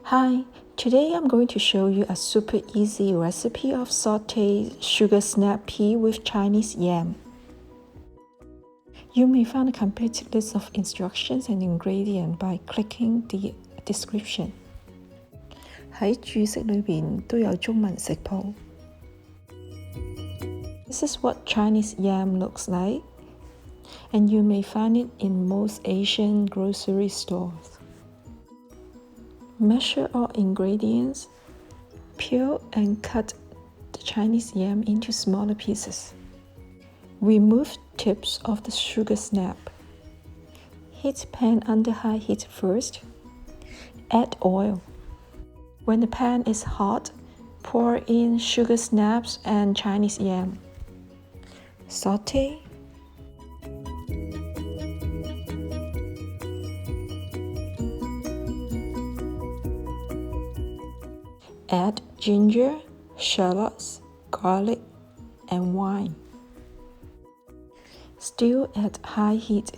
Hi, today I'm going to show you a super easy recipe of sauté sugar snap pea with Chinese yam. You may find a complete list of instructions and ingredients by clicking the description. 喺注釋裏邊都有中文食譜。This is what Chinese yam looks like, and you may find it in most Asian grocery stores. Measure all ingredients, peel and cut the Chinese yam into smaller pieces. Remove tips of the sugar snap. Heat pan under high heat first. Add oil. When the pan is hot, pour in sugar snaps and Chinese yam. Sauté. Add ginger, shallots, garlic, and wine. Stew at high heat.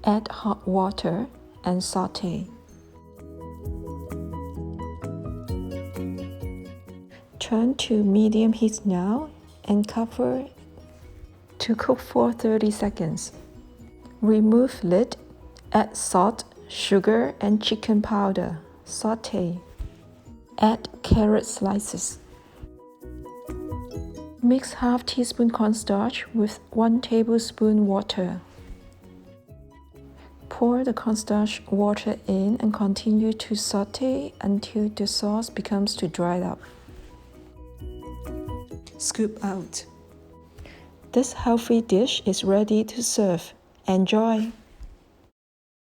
Add hot water and sauté. Turn to medium heat now and cover to cook for 30 seconds. Remove lid, add salt, sugar, and chicken powder. Sauté. Add carrot slices. Mix half teaspoon cornstarch with 1 tablespoon water. Pour the cornstarch water in and continue to sauté until the sauce becomes too dried up. Scoop out. This healthy dish is ready to serve. Enjoy!